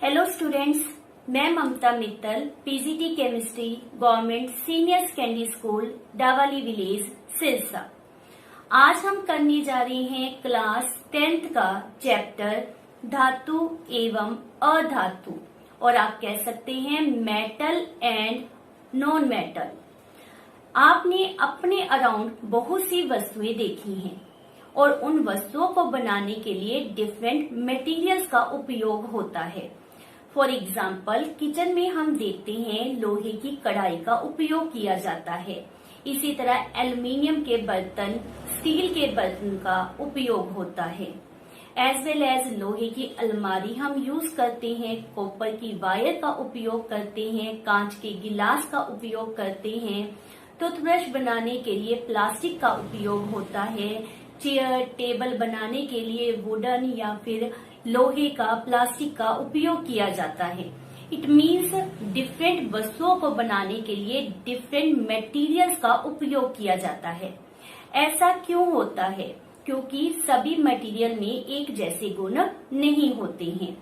Hello students, मैं Mamta Mittal, PGT chemistry, government senior secondary school, Dawali village, Sirsa. आज हम करने जा रहे हैं क्लास 10th का चैप्टर धातु एवं अधातु, और आप कह सकते हैं मेटल एंड नॉन मेटल। आपने अपने अराउंड बहुत सी वस्तुएं देखी हैं और उन वस्तुओं को बनाने के लिए डिफरेंट मटेरियल्स का उपयोग होता है। फॉर एग्जाम्पल, किचन में हम देखते हैं लोहे की कढ़ाई का उपयोग किया जाता है। इसी तरह एल्युमिनियम के बर्तन, स्टील के बर्तन का उपयोग होता है। एज वेल एज लोहे की अलमारी हम यूज करते हैं, कॉपर की वायर का उपयोग करते हैं, कांच के गिलास का उपयोग करते हैं। टूथब्रश बनाने के लिए प्लास्टिक का उपयोग होता है। चेयर टेबल बनाने के लिए वुडन या फिर लोहे का, प्लास्टिक का उपयोग किया जाता है। इट मीन्स डिफरेंट वस्तुओं को बनाने के लिए डिफरेंट मटेरियल्स का उपयोग किया जाता है। ऐसा क्यों होता है? क्योंकि सभी मटेरियल में एक जैसे गुण नहीं होते हैं।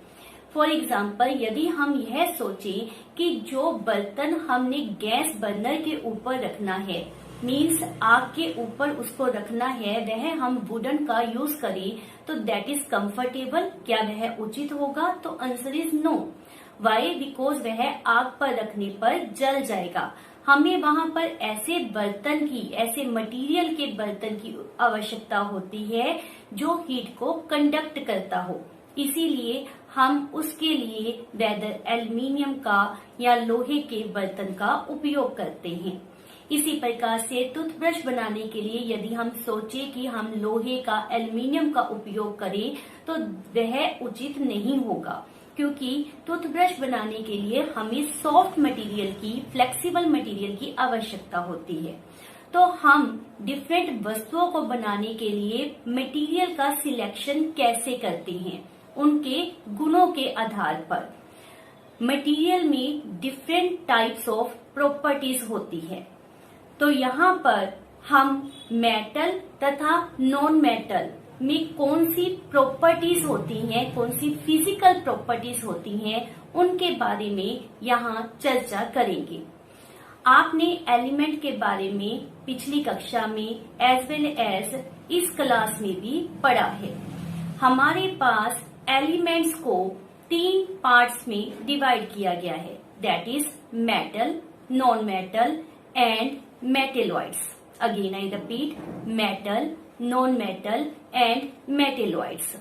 फॉर एग्जाम्पल, यदि हम यह सोचें कि जो बर्तन हमने गैस बर्नर के ऊपर रखना है, मीन्स आग के ऊपर उसको रखना है, वह हम वुडन का यूज करें तो दैट इज कंफर्टेबल। क्या वह उचित होगा? तो answer is no. Why? Because वह आग पर रखने पर जल जाएगा। हमें वहां पर ऐसे बर्तन की, ऐसे मटेरियल के बर्तन की आवश्यकता होती है जो हीट को कंडक्ट करता हो। इसीलिए हम उसके लिए वेदर एल्युमिनियम का या लोहे के बर्तन का उपयोग करते हैं। इसी प्रकार से टूथब्रश बनाने के लिए यदि हम सोचें कि हम लोहे का, एल्युमिनियम का उपयोग करें तो वह उचित नहीं होगा, क्योंकि टूथब्रश बनाने के लिए हमें सॉफ्ट मटेरियल की, फ्लेक्सिबल मटेरियल की आवश्यकता होती है। तो हम डिफरेंट वस्तुओं को बनाने के लिए मटेरियल का सिलेक्शन कैसे करते हैं? उनके गुणों के आधार पर। मटेरियल में डिफरेंट टाइप्स ऑफ प्रॉपर्टीज होती है। तो यहाँ पर हम मेटल तथा नॉन मेटल में कौन सी प्रॉपर्टीज होती हैं, कौन सी फिजिकल प्रॉपर्टीज होती हैं, उनके बारे में यहाँ चर्चा करेंगे। आपने एलिमेंट के बारे में पिछली कक्षा में एज वेल एज इस क्लास में भी पढ़ा है। हमारे पास एलिमेंट्स को 3 पार्ट्स में डिवाइड किया गया है, that is metal, non metal and metalloids. Again I repeat, metal, non metal and metalloids.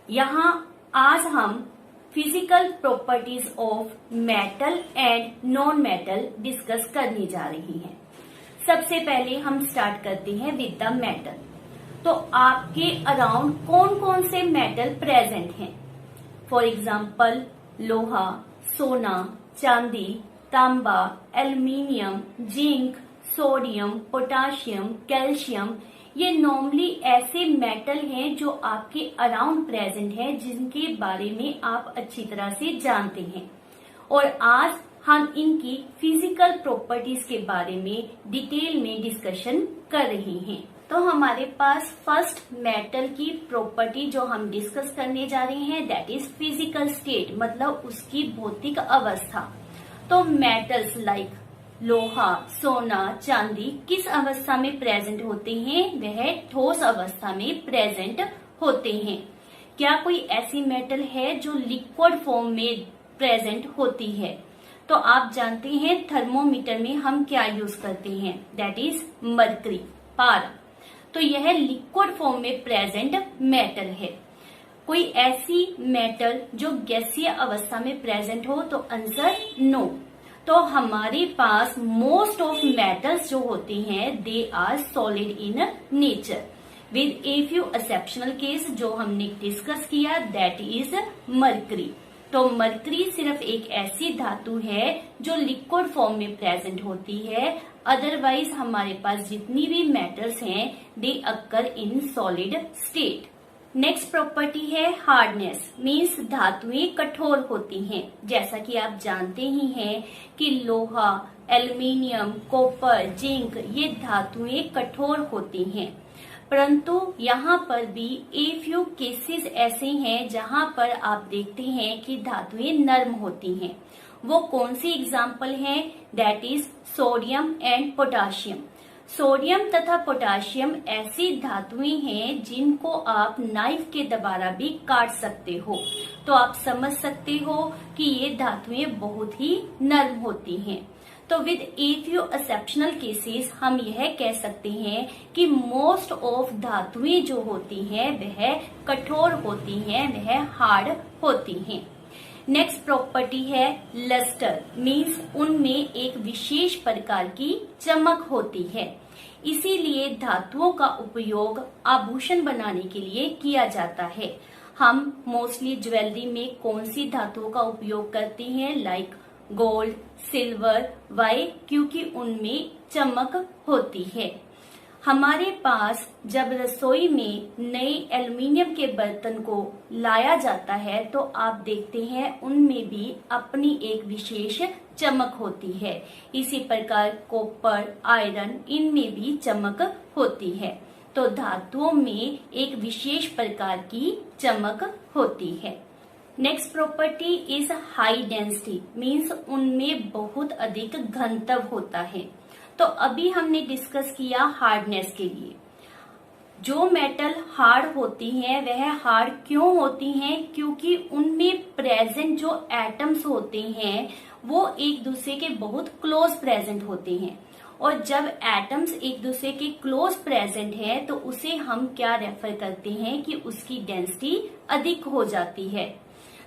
यहाँ आज हम physical properties of metal and non metal discuss करने जा रही हैं। सबसे पहले हम स्टार्ट करते हैं विद द मेटल। तो आपके अराउंड कौन कौन से मेटल प्रेजेंट हैं? फॉर एग्जाम्पल, लोहा, सोना, चांदी, तांबा, aluminium, zinc, sodium, potassium, calcium. ये नॉर्मली ऐसे मेटल हैं जो आपके अराउंड प्रेजेंट हैं, जिनके बारे में आप अच्छी तरह से जानते हैं। और आज हम इनकी फिजिकल प्रॉपर्टीज के बारे में डिटेल में डिस्कशन कर रहे हैं। तो हमारे पास फर्स्ट मेटल की प्रॉपर्टी जो हम डिस्कस करने जा रहे हैं, दैट इज फिजिकल स्टेट, मतलब उसकी भौतिक अवस्था। तो मेटल्स लाइक लोहा, सोना, चांदी किस अवस्था में प्रेजेंट होते हैं? वह ठोस अवस्था में प्रेजेंट होते हैं। क्या कोई ऐसी मेटल है जो लिक्विड फॉर्म में प्रेजेंट होती है? तो आप जानते हैं थर्मोमीटर में हम क्या यूज करते हैं, दैट इज मरकरी, पारा। तो यह लिक्विड फॉर्म में प्रेजेंट मेटल है। कोई ऐसी मेटल जो गैसीय अवस्था में प्रेजेंट हो? तो आंसर नो। तो हमारे पास मोस्ट ऑफ मेटल्स जो होती हैं, they are solid in nature with a few exceptional case जो हमने डिस्कस किया, दैट इज मरकरी। तो मरकरी सिर्फ एक ऐसी धातु है जो लिक्विड फॉर्म में प्रेजेंट होती है। अदरवाइज हमारे पास जितनी भी मेटल्स हैं, they occur in solid state. Next property है हार्डनेस, मीन्स धातुएं कठोर होती हैं। जैसा कि आप जानते ही हैं कि लोहा, एल्युमिनियम, कॉपर, जिंक ये धातुएं कठोर होती हैं। परंतु यहाँ पर भी ए फ्यू केसेस ऐसे हैं जहाँ पर आप देखते हैं कि धातुएं नर्म होती हैं। वो कौन सी एग्जाम्पल हैं? That is sodium and potassium. Sodium तथा पोटाशियम ऐसी धातुएं हैं जिनको आप नाइफ के द्वारा भी काट सकते हो, तो आप समझ सकते हो कि ये धातुएं बहुत ही नर्म होती हैं। तो with a few exceptional cases हम यह कह सकते हैं कि मोस्ट ऑफ धातुएं जो होती हैं वह कठोर होती हैं, वह हार्ड होती हैं। नेक्स्ट प्रॉपर्टी है लस्टर, मीन्स उनमें एक विशेष प्रकार की चमक होती है। इसीलिए धातुओं का उपयोग आभूषण बनाने के लिए किया जाता है। हम मोस्टली ज्वेलरी में कौन सी धातुओं का उपयोग करते हैं? लाइक गोल्ड, सिल्वर, वाई, क्योंकि उनमें चमक होती है। हमारे पास जब रसोई में नए एल्युमिनियम के बर्तन को लाया जाता है तो आप देखते हैं उनमें भी अपनी एक विशेष चमक होती है। इसी प्रकार कॉपर, आयरन, इनमें भी चमक होती है। तो धातुओं में एक विशेष प्रकार की चमक होती है। Next property is high density, means उनमें बहुत अधिक घनत्व होता है। तो अभी हमने डिस्कस किया हार्डनेस के लिए। जो मेटल हार्ड होती हैं वह हार्ड क्यों होती हैं? क्योंकि उनमें प्रेजेंट जो एटम्स होते हैं वो एक दूसरे के बहुत क्लोज प्रेजेंट होते हैं, और जब एटम्स एक दूसरे के क्लोज प्रेजेंट है तो उसे हम क्या रेफर करते हैं कि उसकी डेंसिटी अधिक हो जाती है।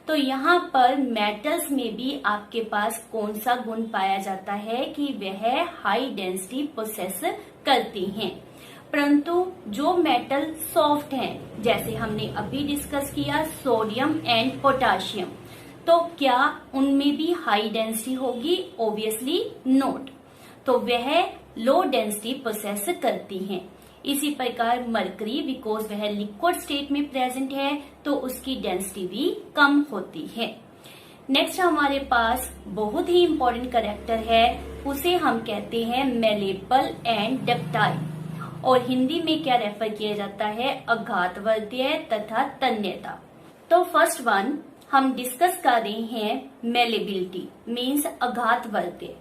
तो यहाँ पर मेटल्स में भी आपके पास कौन सा गुण पाया जाता है कि वह हाई डेंसिटी पोसेस करती हैं। परंतु जो मेटल सॉफ्ट हैं, जैसे हमने अभी डिस्कस किया सोडियम एंड पोटाशियम, तो क्या उनमें भी हाई डेंसिटी होगी? Obviously not. तो वह लो डेंसिटी पोसेस करती हैं। इसी प्रकार मरकरी, बिकॉज वह लिक्विड स्टेट में प्रेजेंट है तो उसकी डेंसिटी भी कम होती है। नेक्स्ट हमारे पास बहुत ही इंपॉर्टेंट कैरेक्टर है, उसे हम कहते हैं मेलेबल एंड डक्टाइल, और हिंदी में क्या रेफर किया जाता है? अघातवर्तीय तथा तन्यता। तो फर्स्ट वन हम डिस्कस कर रहे हैं मेलेबिलिटी, मीन्स अघातवर्तीय।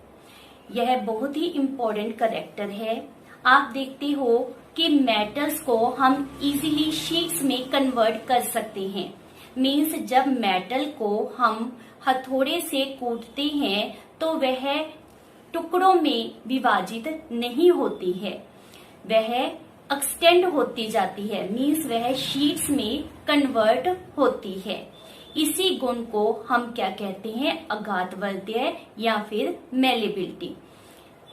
यह बहुत ही इंपॉर्टेंट कैरेक्टर है। आप देखते हो कि मेटल्स को हम इजीली शीट्स में कन्वर्ट कर सकते हैं। मीन्स जब मेटल को हम हथौड़े से कूटते हैं तो वह टुकड़ों में विभाजित नहीं होती है, वह एक्सटेंड होती जाती है, मीन्स वह शीट्स में कन्वर्ट होती है। इसी गुण को हम क्या कहते हैं? अघातवर्तीय या फिर मेलेबिलिटी।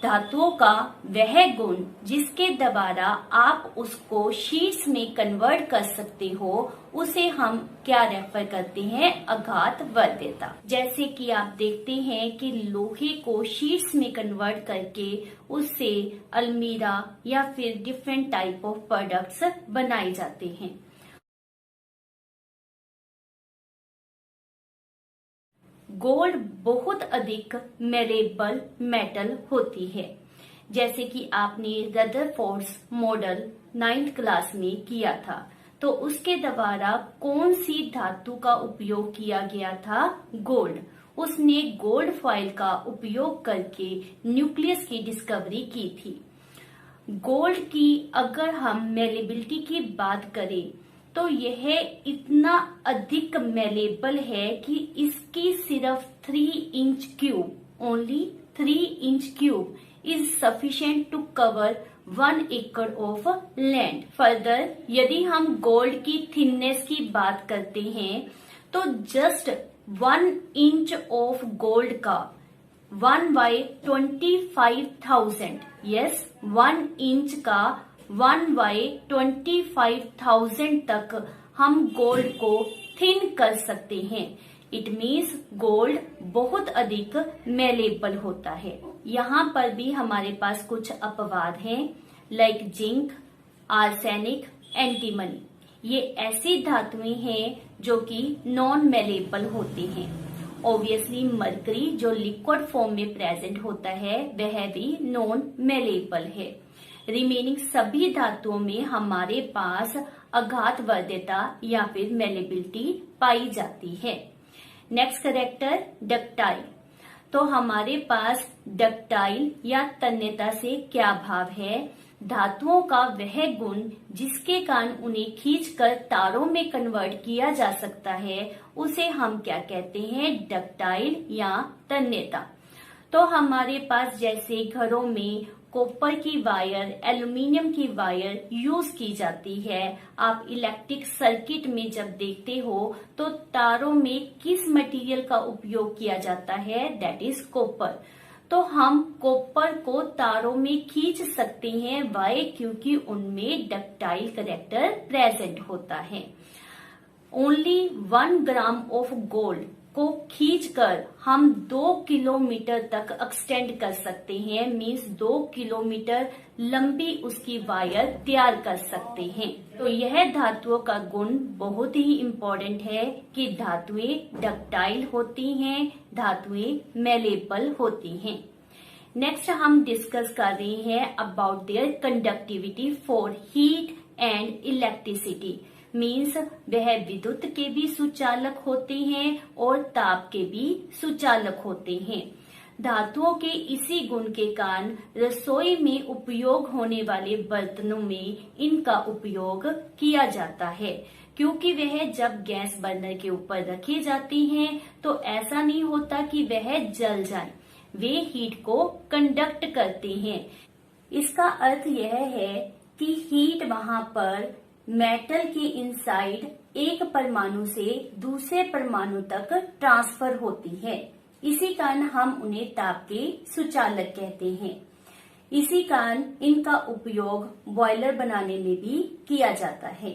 धातुओं का वह गुण जिसके द्वारा आप उसको शीट्स में कन्वर्ट कर सकते हो उसे हम क्या रेफर करते हैं? अघातवर्तीयता। जैसे कि आप देखते हैं कि लोहे को शीट्स में कन्वर्ट करके उससे अलमीरा या फिर डिफरेंट टाइप ऑफ प्रोडक्ट्स बनाए जाते हैं। गोल्ड बहुत अधिक मेलेबल मेटल होती है, जैसे कि आपने रदरफोर्ड मॉडल 9th क्लास में किया था। तो उसके द्वारा कौन सी धातु का उपयोग किया गया था? गोल्ड। उसने गोल्ड फॉइल का उपयोग करके न्यूक्लियस की डिस्कवरी की थी। गोल्ड की अगर हम मेलेबिलिटी की बात करें तो यह इतना अधिक मेलेबल है कि इसकी सिर्फ 3 inch cube, only 3 inch cube is sufficient to cover 1 एकड़ ऑफ लैंड। फर्दर यदि हम गोल्ड की थिननेस की बात करते हैं तो जस्ट 1 इंच ऑफ गोल्ड का 1/25,000, यस 1 इंच का 1/25,000 तक हम गोल्ड को थिन कर सकते हैं। इट मीन्स गोल्ड बहुत अधिक मेलेबल होता है। यहाँ पर भी हमारे पास कुछ अपवाद हैं, लाइक जिंक, आर्सेनिक, एंटीमनी। ये ऐसी धातुएं हैं जो कि नॉन मेलेबल होती हैं। ऑब्वियसली मरकरी जो लिक्विड फॉर्म में प्रेजेंट होता है वह भी नॉन मेलेबल है। रिमेनिंग सभी धातुओं में हमारे पास अघातवर्ध्यता या फिर मेलेबिलिटी पाई जाती है। Next character ductile. तो हमारे पास डक्टाइल या तन्यता से क्या भाव है? धातुओं का वह गुण जिसके कारण उन्हें खींचकर तारों में कन्वर्ट किया जा सकता है, उसे हम क्या कहते हैं? डक्टाइल या तन्यता। तो हमारे पास जैसे घरों में कॉपर की वायर, एल्यूमिनियम की वायर यूज की जाती है, आप इलेक्ट्रिक सर्किट में जब देखते हो तो तारों में किस मटेरियल का उपयोग किया जाता है? That is copper. तो हम कॉपर को तारों में खींच सकते हैं, वाई? क्योंकि उनमें डक्टाइल कैरेक्टर प्रेजेंट होता है। ओनली 1 ग्राम ऑफ गोल्ड को खींचकर हम 2 किलोमीटर तक एक्सटेंड कर सकते हैं, मीन्स 2 किलोमीटर लंबी उसकी वायर तैयार कर सकते हैं। तो यह धातुओं का गुण बहुत ही इम्पोर्टेंट है कि धातुएं डक्टाइल होती हैं, धातुएं मेलेबल होती हैं। नेक्स्ट हम डिस्कस कर रहे हैं about their conductivity for heat and electricity. Means वह विद्युत के भी सुचालक होते हैं और ताप के भी सुचालक होते हैं। धातुओं के इसी गुण के कारण रसोई में उपयोग होने वाले बर्तनों में इनका उपयोग किया जाता है, क्योंकि वह जब गैस बर्नर के ऊपर रखे जाते हैं तो ऐसा नहीं होता कि वह जल जाए, वे हीट को कंडक्ट करते हैं। इसका अर्थ यह है कि हीट वहां पर मेटल के इनसाइड एक परमाणु से दूसरे परमाणु तक ट्रांसफर होती है। इसी कारण हम उन्हें ताप के सुचालक कहते हैं। इसी कारण इनका उपयोग बॉयलर बनाने में भी किया जाता है।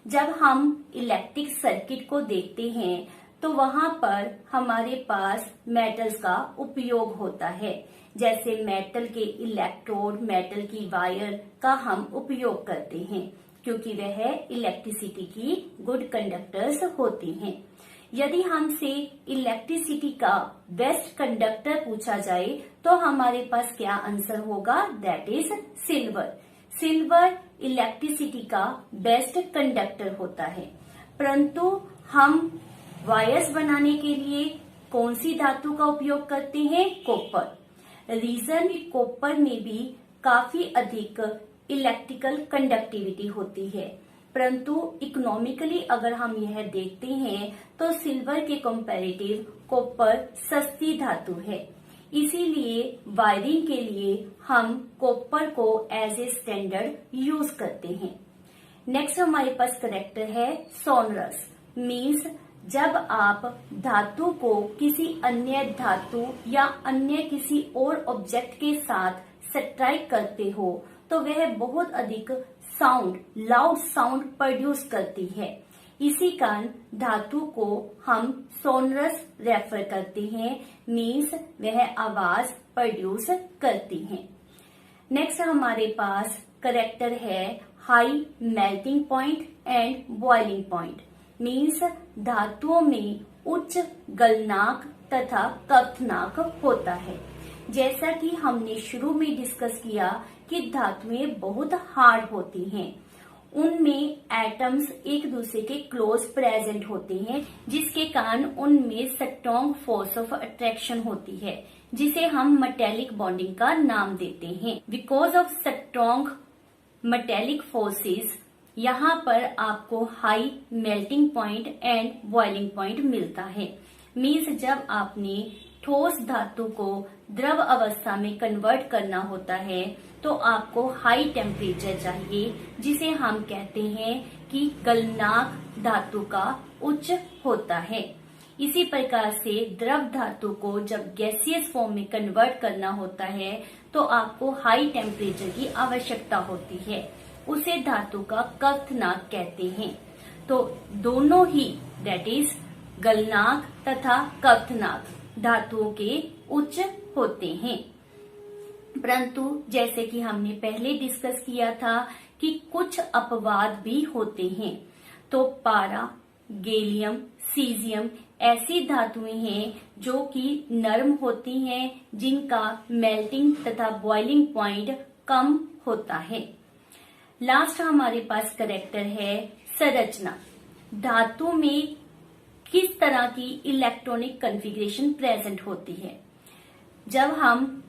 जब हम इलेक्ट्रिक सर्किट को देखते हैं तो वहां पर हमारे पास मेटल्स का उपयोग होता है, जैसे मेटल के इलेक्ट्रोड, मेटल की वायर का हम उपयोग करते हैं, क्योंकि वह इलेक्ट्रिसिटी की गुड कंडक्टर्स होती हैं। यदि हमसे इलेक्ट्रिसिटी का बेस्ट कंडक्टर पूछा जाए तो हमारे पास क्या आंसर होगा? That is silver. Silver electricity का बेस्ट कंडक्टर होता है। परंतु हम वायर्स बनाने के लिए कौन सी धातु का उपयोग करते हैं? कॉपर। रीजन कॉपर में भी काफी अधिक इलेक्ट्रिकल कंडक्टिविटी होती है, परंतु इकोनॉमिकली अगर हम यह देखते हैं तो सिल्वर के कंपैरेटिव कॉपर सस्ती धातु है। इसीलिए वायरिंग के लिए हम कॉपर को एज ए स्टैंडर्ड यूज करते हैं। नेक्स्ट हमारे पास कैरेक्टर है सोनरस। मीन्स जब आप धातु को किसी अन्य धातु या अन्य किसी और ऑब्जेक्ट के साथ स्ट्राइक करते हो तो वह बहुत अधिक साउंड, लाउड साउंड प्रोड्यूस करती है। इसी कारण धातु को हम सोनरस रेफर करते हैं, मीन्स वह आवाज प्रोड्यूस करती है। नेक्स्ट हमारे पास कैरेक्टर है high melting point and boiling point. Means धातुओं में उच्च गलनांक तथा कवथनांक होता है। जैसा कि हमने शुरू में डिस्कस किया कि धातुएं बहुत हार्ड होती हैं, उनमें एटम्स एक दूसरे के क्लोज प्रेजेंट होते हैं, जिसके कारण उनमें स्ट्रॉन्ग फोर्स ऑफ अट्रैक्शन होती है, जिसे हम मेटेलिक बॉन्डिंग का नाम देते हैं। Because of strong metallic forces यहाँ पर आपको high melting point and boiling point मिलता है। मीन्स जब आपने ठोस धातु को द्रव अवस्था में कन्वर्ट करना होता है तो आपको हाई टेम्परेचर चाहिए, जिसे हम कहते हैं कि गलनांक धातु का उच्च होता है। इसी प्रकार से द्रव धातु को जब गैसियस फॉर्म में कन्वर्ट करना होता है तो आपको हाई टेम्परेचर की आवश्यकता होती है, उसे धातु का कवथनांक कहते हैं। तो दोनों ही दैट इज गलनांक तथा कवथनांक धातुओं के उच्च होते हैं। परंतु जैसे कि हमने पहले डिस्कस किया था कि कुछ अपवाद भी होते हैं। तो पारा, गैलियम, सीजियम ऐसी धातुएं हैं जो कि नरम होती हैं, जिनका मेल्टिंग तथा बॉइलिंग पॉइंट कम होता है। लास्ट हमारे पास करेक्टर है संरचना। धातु में किस तरह की इलेक्ट्रॉनिक कॉन्फ़िगरेशन प्रेजेंट होती है। जब हम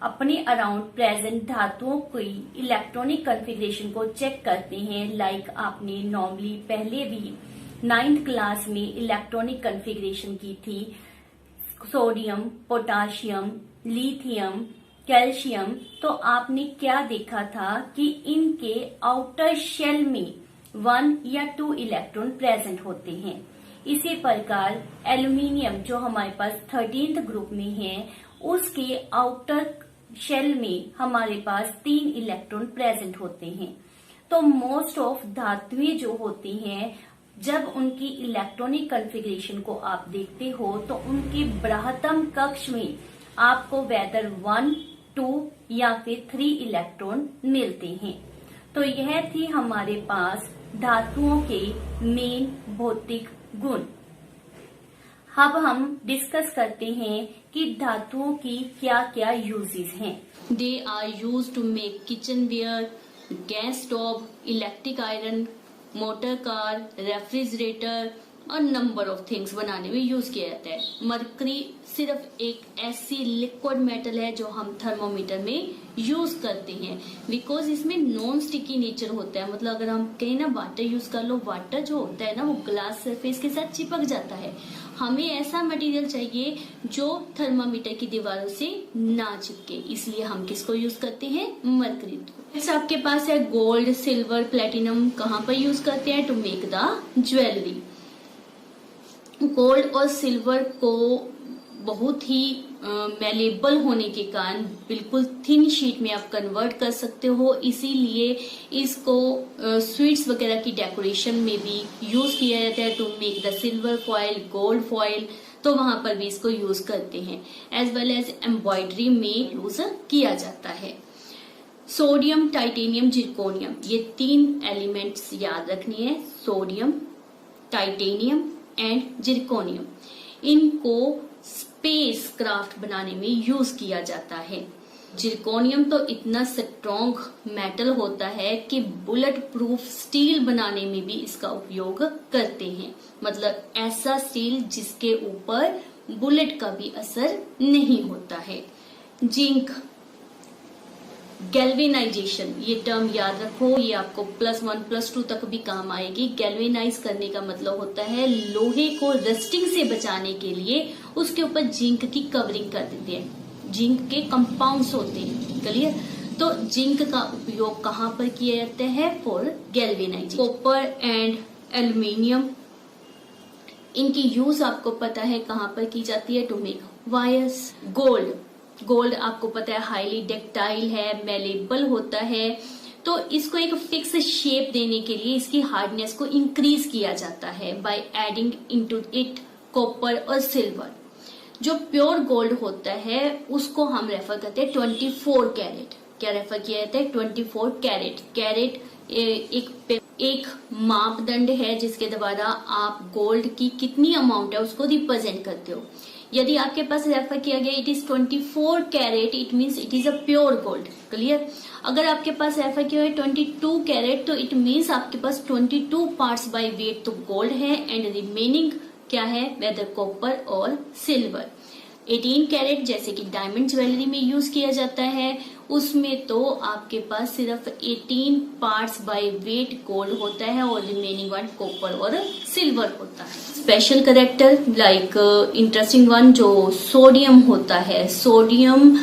अपने अराउंड प्रेजेंट धातुओं की इलेक्ट्रॉनिक कॉन्फ़िगरेशन को चेक करते हैं, लाइक आपने नॉर्मली पहले भी 9th क्लास में इलेक्ट्रॉनिक कॉन्फ़िगरेशन की थी, सोडियम, पोटाशियम, लिथियम, कैल्शियम, तो आपने क्या देखा था कि इनके आउटर शेल में 1 या 2 इलेक्ट्रॉन प्रेजेंट होते हैं। इसी प्रकार एल्यूमिनियम जो हमारे पास 13th ग्रुप में है, उसके आउटर शेल में हमारे पास 3 इलेक्ट्रॉन प्रेजेंट होते हैं। तो मोस्ट ऑफ धातुएं जो होती हैं, जब उनकी इलेक्ट्रॉनिक कॉन्फ़िगरेशन को आप देखते हो तो उनके बृहत्तम कक्ष में आपको वेदर 1, 2 या फिर 3 इलेक्ट्रॉन मिलते हैं। तो यह थी हमारे पास धातुओं के मेन भौतिक गुण। अब हम डिस्कस करते हैं कि धातुओं की क्या क्या यूजेस हैं। They are used to make kitchenware, gas stove, electric iron, motor car, refrigerator और नंबर ऑफ थिंग्स बनाने में यूज किया जाता है। मरकरी सिर्फ एक ऐसी लिक्विड मेटल है जो हम थर्मोमीटर में यूज करते हैं, बिकॉज इसमें नॉन स्टिकी नेचर होता है। मतलब अगर हम कहीं ना वाटर यूज कर लो, वाटर जो होता है ना वो ग्लास सरफेस के साथ चिपक जाता है। हमें ऐसा मटेरियल चाहिए जो थर्मामीटर की दीवारों से ना चिपके, इसलिए हम किसको यूज करते हैं, मरकरी को। ऐसा आपके पास है गोल्ड, सिल्वर, प्लेटिनम, कहाँ पर यूज करते हैं, to make the jewellery. Gold और सिल्वर को बहुत ही मेलेबल होने के कारण बिल्कुल थिन शीट में आप कन्वर्ट कर सकते हो, इसीलिए इसको स्वीट्स वगैरह की डेकोरेशन में भी यूज किया जाता है, to make the silver foil, gold foil, तो वहां पर भी इसको यूज करते हैं। एज वेल एज एम्ब्रॉयडरी में यूज किया जाता है। सोडियम, टाइटेनियम, जिरकोनियम, ये 3 एलिमेंट्स याद रखनी है, सोडियम, टाइटेनियम एंड जिरकोनियम। इनको स्पेस क्राफ्ट बनाने में यूज किया जाता है। जिरकोनियम तो इतना स्ट्रॉन्ग मेटल होता है कि बुलेट प्रूफ स्टील बनाने में भी इसका उपयोग करते हैं। मतलब ऐसा स्टील जिसके ऊपर बुलेट का भी असर नहीं होता है। जिंक, गैल्वेनाइजेशन, ये टर्म याद रखो, ये आपको +1 +2 तक भी काम आएगी। गैल्वेनाइज करने का मतलब होता है लोहे को रस्टिंग से बचाने के लिए उसके ऊपर जिंक की कवरिंग कर देते हैं। जिंक के कंपाउंड्स होते हैं, क्लियर। तो जिंक का उपयोग कहाँ पर किया जाता है, for galvanisation. Copper and aluminium, इनकी यूज आपको पता है कहाँ पर की जाती है, टू मेक वायर्स। गोल्ड आपको पता है हाईली डक्टाइल है, मेलेबल होता है, तो इसको एक फिक्स शेप देने के लिए इसकी हार्डनेस को इंक्रीज किया जाता है by adding into it copper और सिल्वर। जो प्योर गोल्ड होता है उसको हम रेफर करते हैं 24 कैरेट। क्या रेफर किया जाता है, 24 कैरेट। कैरेट एक मापदंड है जिसके द्वारा आप गोल्ड की कितनी अमाउंट है उसको रिप्रेजेंट करते हो। यदि आपके पास रेफर किया गया it is 24 carat, it means it is a pure gold, clear. अगर आपके पास रेफर किया है 22 कैरेट, तो इट मीन्स आपके पास 22 पार्ट्स बाय वेट तो गोल्ड है एंड रिमेनिंग क्या है, वेदर कॉपर और सिल्वर। 18 कैरेट जैसे कि डायमंड ज्वेलरी में यूज किया जाता है, उसमें तो आपके पास सिर्फ 18 पार्ट्स बाय वेट गोल्ड होता है और रिमेनिंग 1 कॉपर और सिल्वर होता है। Special character like interesting one जो सोडियम होता है, सोडियम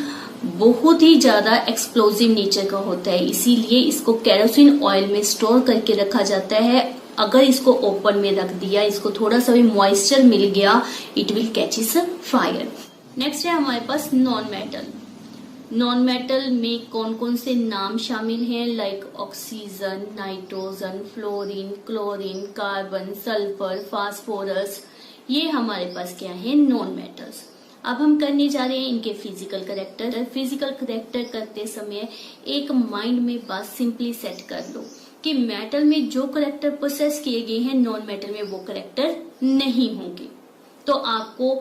बहुत ही ज्यादा एक्सप्लोजिव नेचर का होता है, इसीलिए इसको केरोसिन ऑयल में स्टोर करके रखा जाता है। अगर इसको ओपन में रख दिया, इसको थोड़ा सा भी मॉइस्चर मिल गया, it will catch is fire. Next है हमारे पास नॉन मेटल। नॉन मेटल में कौन कौन से नाम शामिल हैं, like oxygen, nitrogen, fluorine, chlorine, carbon, sulphur, phosphorus, ये हमारे पास क्या है, नॉन मेटल्स। अब हम करने जा रहे हैं इनके फिजिकल करेक्टर। फिजिकल करेक्टर करते समय एक माइंड में बात सिंपली सेट कर लो कि मेटल में जो करेक्टर प्रोसेस किए गए हैं नॉन मेटल में वो करेक्टर नहीं होंगे। तो आपको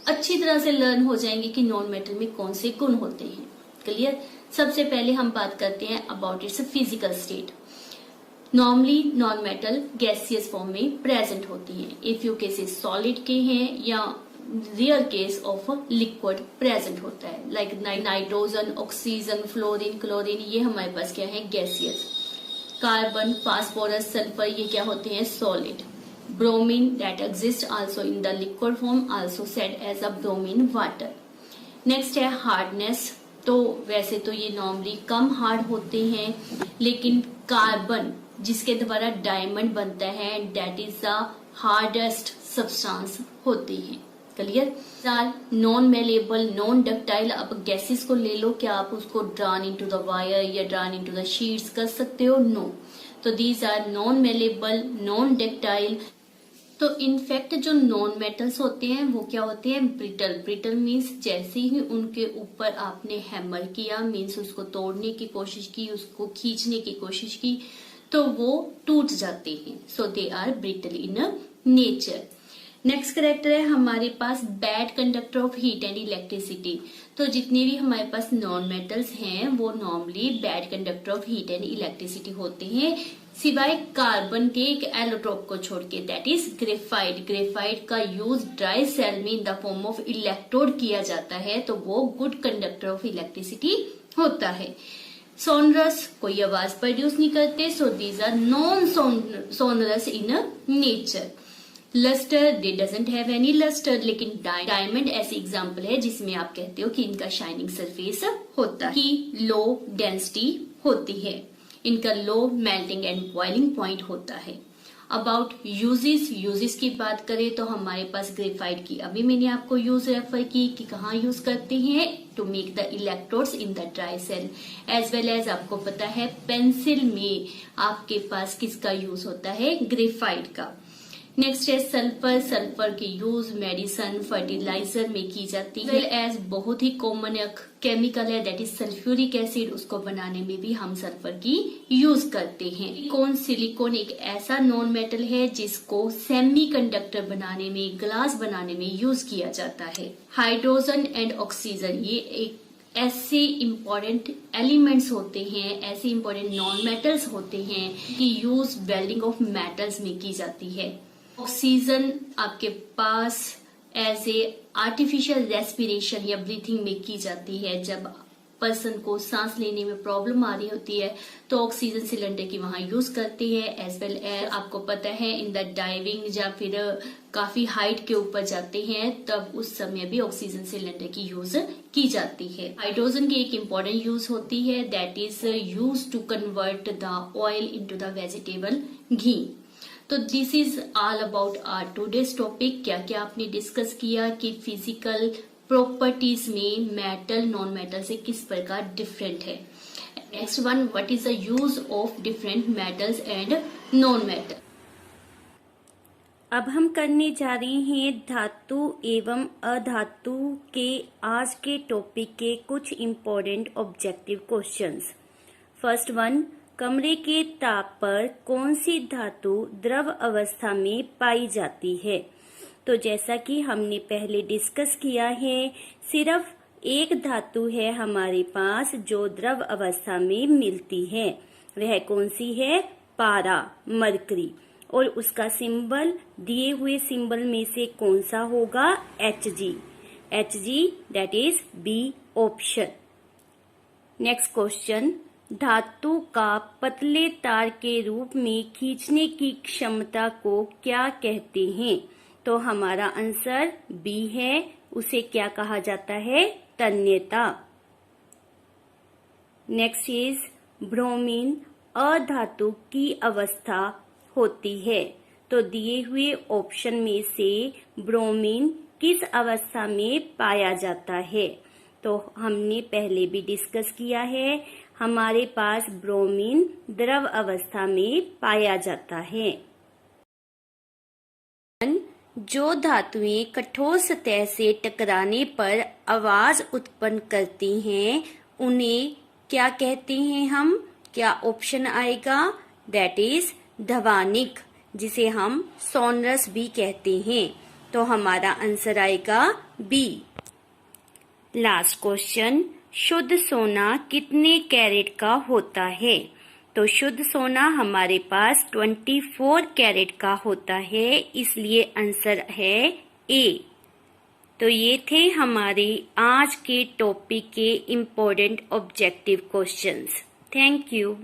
अच्छी तरह से लर्न हो जाएंगे कि नॉन मेटल में कौन से गुण होते हैं। क्लियर। सबसे पहले हम बात करते हैं about it's physical state. Normally non metal gaseous form में प्रेजेंट होती हैं। इफ यू केसेस सॉलिड के हैं या real case of liquid present होता है, like nitrogen, oxygen, fluorine, chlorine, ये हमारे पास क्या है, गैसियस। कार्बन, फास्फोरस, सल्फर, ये क्या होते हैं, solid. Bromine that exist also in the liquid form, also said as a bromine water. Next है हार्डनेस। तो वैसे तो ये नॉर्मली कम हार्ड होते हैं, लेकिन कार्बन जिसके द्वारा डायमंड बनता है that is the hardest substance होती है। Clear. Non malleable, non ductile. अब गैसेस को ले लो, क्या आप उसको ड्रान इनटू द वायर या ड्रान इनटू द शीट्स कर सकते हो? नो। तो these are non malleable, non ductile. तो इनफैक्ट जो नॉन मेटल्स होते हैं वो क्या होते हैं, ब्रिटल। ब्रिटल मीन्स जैसे ही उनके ऊपर आपने हैमर किया, मीन्स उसको तोड़ने की कोशिश की, उसको खींचने की कोशिश की, तो वो टूट जाते हैं। So they are brittle in nature. Next character है हमारे पास bad conductor of heat and electricity. तो जितने भी हमारे पास नॉन मेटल्स हैं वो normally bad conductor of heat and electricity होते हैं, सिवाय कार्बन के एक एलोट्रोप को छोड़ के, दैट इज ग्रेफाइट। ग्रेफाइट का यूज ड्राई सेल में in the form of electrode किया जाता है, तो वो गुड कंडक्टर ऑफ इलेक्ट्रिसिटी होता है। सोनरस कोई आवाज प्रोड्यूस नहीं करते, so these are non sonorous in nature. Lustre, they doesn't have any lustre, लेकिन डायमंड ऐसी एग्जांपल है जिसमें आप कहते हो कि इनका शाइनिंग सरफेस होता है, कि लो डेंसिटी होती है, इनका low melting and boiling point होता है। अबाउट यूजेस की बात करें तो हमारे पास ग्रेफाइट की अभी मैंने आपको यूज रेफर की कि कहाँ यूज करते हैं, to make the electrodes in the dry cell. As well as आपको पता है पेंसिल में आपके पास किसका यूज होता है, ग्रेफाइट का। नेक्स्ट है सल्फर। सल्फर की यूज मेडिसन, फर्टिलाइजर में की जाती है। एज बहुत ही कॉमन केमिकल है दैट इज सल्फ्यूरिक एसिड, उसको बनाने में भी हम सल्फर की यूज करते हैं। सिलिकॉन एक ऐसा नॉन मेटल है जिसको सेमीकंडक्टर बनाने में, ग्लास बनाने में यूज किया जाता है। हाइड्रोजन एंड ऑक्सीजन, ये एक ऐसे इम्पोर्टेंट एलिमेंट्स होते हैं, ऐसे इम्पोर्टेंट नॉन मेटल्स होते हैं कि यूज वेल्डिंग ऑफ मेटल्स में की जाती है। ऑक्सीजन आपके पास एज ए आर्टिफिशियल रेस्पिरेशन या ब्रीथिंग में की जाती है। जब पर्सन को सांस लेने में प्रॉब्लम आ रही होती है तो ऑक्सीजन सिलेंडर की वहां यूज करते हैं। एज वेल एज आपको पता है इन द डाइविंग या फिर काफी हाइट के ऊपर जाते हैं तब उस समय भी ऑक्सीजन सिलेंडर की यूज की जाती है। हाइड्रोजन की एक इम्पोर्टेंट यूज होती है that is used to convert the oil into the vegetable ghee. तो this is all about our today's topic. क्या क्या आपने डिस्कस किया कि फिजिकल प्रॉपर्टीज में मेटल नॉन मेटल से किस प्रकार डिफरेंट है। Next one, what is the use of different metals and non metal. अब हम करने जा रहे हैं धातु एवं अधातु के आज के टॉपिक के कुछ important objective questions. First one, कमरे के ताप पर कौन सी धातु द्रव अवस्था में पाई जाती है? तो जैसा कि हमने पहले डिस्कस किया है, सिर्फ एक धातु है हमारे पास जो द्रव अवस्था में मिलती है, वह कौन सी है? पारा, मरकरी। और उसका सिंबल दिए हुए सिंबल में से कौन सा होगा? Hg। Hg that is B option. Next question, धातु का पतले तार के रूप में खींचने की क्षमता को क्या कहते हैं? तो हमारा आंसर बी है, उसे क्या कहा जाता है? तन्यता। नेक्स्ट इज ब्रोमीन अधातु की अवस्था होती है, तो दिए हुए ऑप्शन में से ब्रोमीन किस अवस्था में पाया जाता है? तो हमने पहले भी डिस्कस किया है, हमारे पास ब्रोमीन द्रव अवस्था में पाया जाता है। जो धातुएं कठोर सतह से टकराने पर आवाज उत्पन्न करती हैं उन्हें क्या कहते हैं हम? क्या ऑप्शन आएगा? दैट इज ध्वनिक, जिसे हम सोनरस भी कहते हैं। तो हमारा आंसर आएगा बी। लास्ट क्वेश्चन, शुद्ध सोना कितने कैरेट का होता है? तो शुद्ध सोना हमारे पास 24 कैरेट का होता है, इसलिए आंसर है ए। तो ये थे हमारे आज के टॉपिक के important objective questions. Thank you.